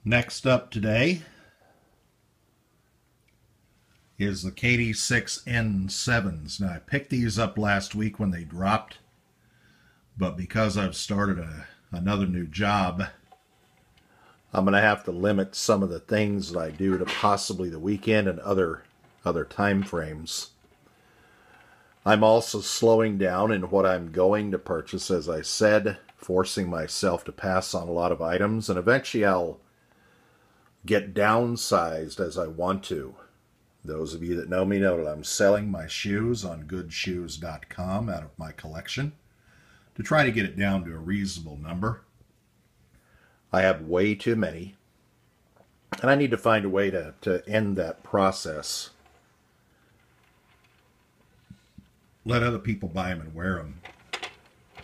Next up today is the KD6 N7s. Now I picked these up last week when they dropped, but because I've started another new job, I'm going to have to limit some of the things that I do to possibly the weekend and other time frames. I'm also slowing down in what I'm going to purchase, as I said, forcing myself to pass on a lot of items, and eventually I'll get downsized as I want to. Those of you that know me know that I'm selling my shoes on goodshoes.com out of my collection to try to get it down to a reasonable number. I have way too many, and I need to find a way to end that process. Let other people buy them and wear them.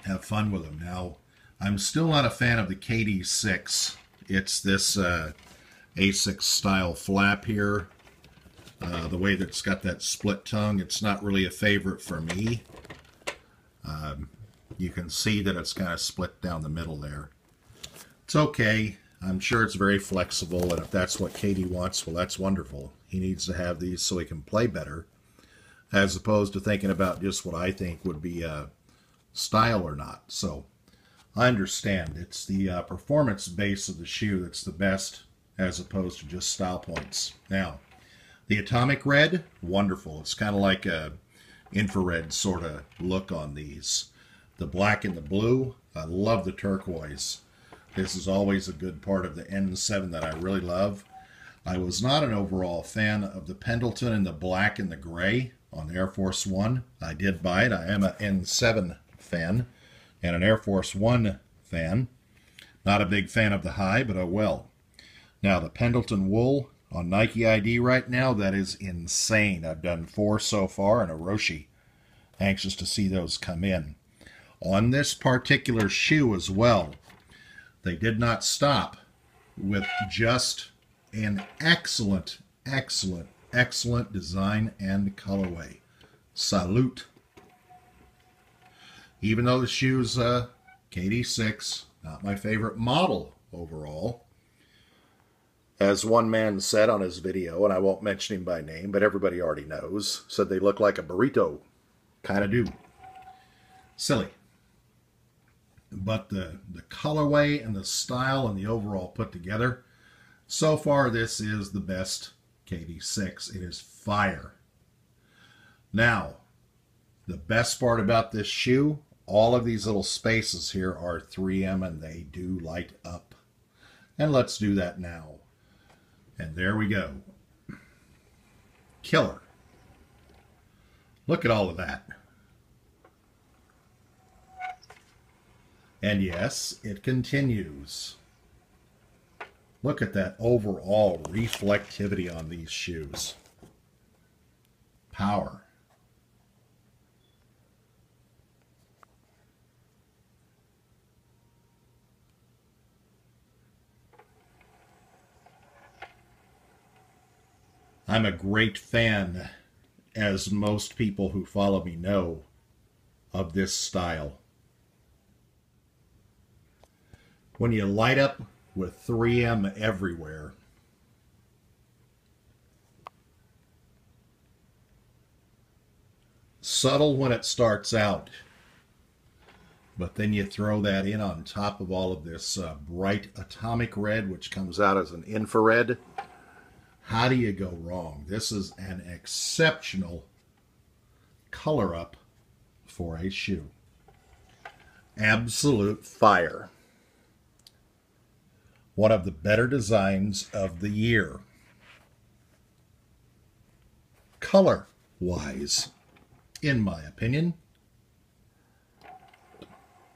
Have fun with them. Now, I'm still not a fan of the KD6. It's this A6 style flap here. The way that it's got that split tongue, it's not really a favorite for me. You can see that it's kind of split down the middle there. It's okay. I'm sure it's very flexible, and if that's what Katie wants, well, that's wonderful. He needs to have these so he can play better, as opposed to thinking about just what I think would be a style or not. So I understand. It's the performance base of the shoe that's the best, as opposed to just style points. Now, the atomic red, wonderful. It's kind of like a infrared sort of look on these. The black and the blue, I love the turquoise. This is always a good part of the N7 that I really love. I was not an overall fan of the Pendleton in the black and the gray on the Air Force One. I did buy it. I am an N7 fan and an Air Force One fan. Not a big fan of the high, but oh well. Now the Pendleton wool on Nike ID right now, that is insane. I've done 4 so far and a Roshi. Anxious to see those come in. On this particular shoe as well, they did not stop with just an excellent, excellent, excellent design and colorway. Salute. Even though the shoe's KD6, not my favorite model overall. As one man said on his video, and I won't mention him by name, but everybody already knows, said they look like a burrito. Kind of do. Silly. But the colorway and the style and the overall put together, so far this is the best KD6. It is fire. Now, the best part about this shoe, all of these little spaces here are 3M and they do light up. And let's do that now. And there we go. Killer. Look at all of that. And yes, it continues. Look at that overall reflectivity on these shoes. Power. I'm a great fan, as most people who follow me know, of this style. When you light up with 3M everywhere, subtle when it starts out, but then you throw that in on top of all of this bright atomic red, which comes out as an infrared. How do you go wrong? This is an exceptional color up for a shoe. Absolute fire. One of the better designs of the year. Color-wise, in my opinion.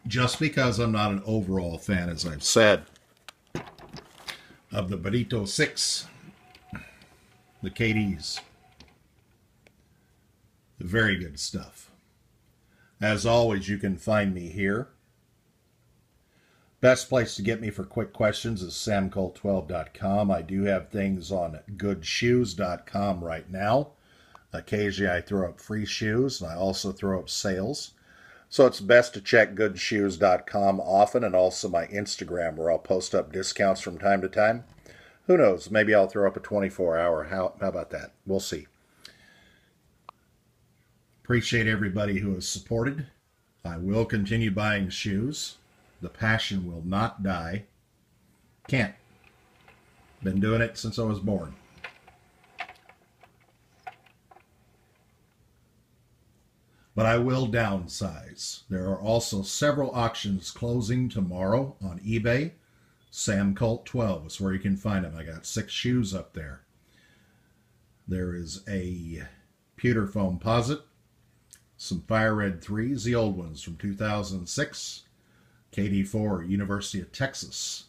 Just because I'm not an overall fan, as I've said, of the Burrito 6, the KDs. Very good stuff. As always, you can find me here. Best place to get me for quick questions is samcol12.com. I do have things on goodshoes.com right now. Occasionally I throw up free shoes, and I also throw up sales. So it's best to check goodshoes.com often, and also my Instagram, where I'll post up discounts from time to time. Who knows? Maybe I'll throw up a 24-hour. How about that? We'll see. Appreciate everybody who has supported. I will continue buying shoes. The passion will not die. Can't. Been doing it since I was born. But I will downsize. There are also several auctions closing tomorrow on eBay. Sam Colt 12 is where you can find them. I got 6 shoes up there. There is a pewter foam posit, some fire red 3s, the old ones from 2006, KD4 University of Texas,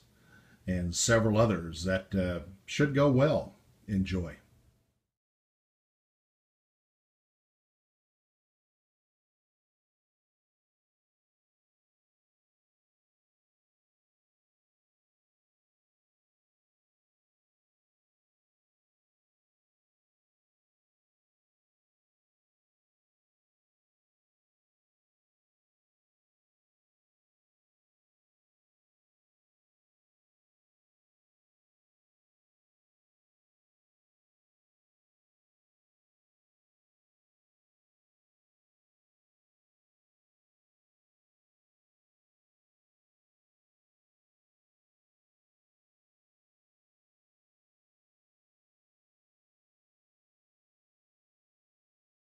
and several others that should go well. Enjoy.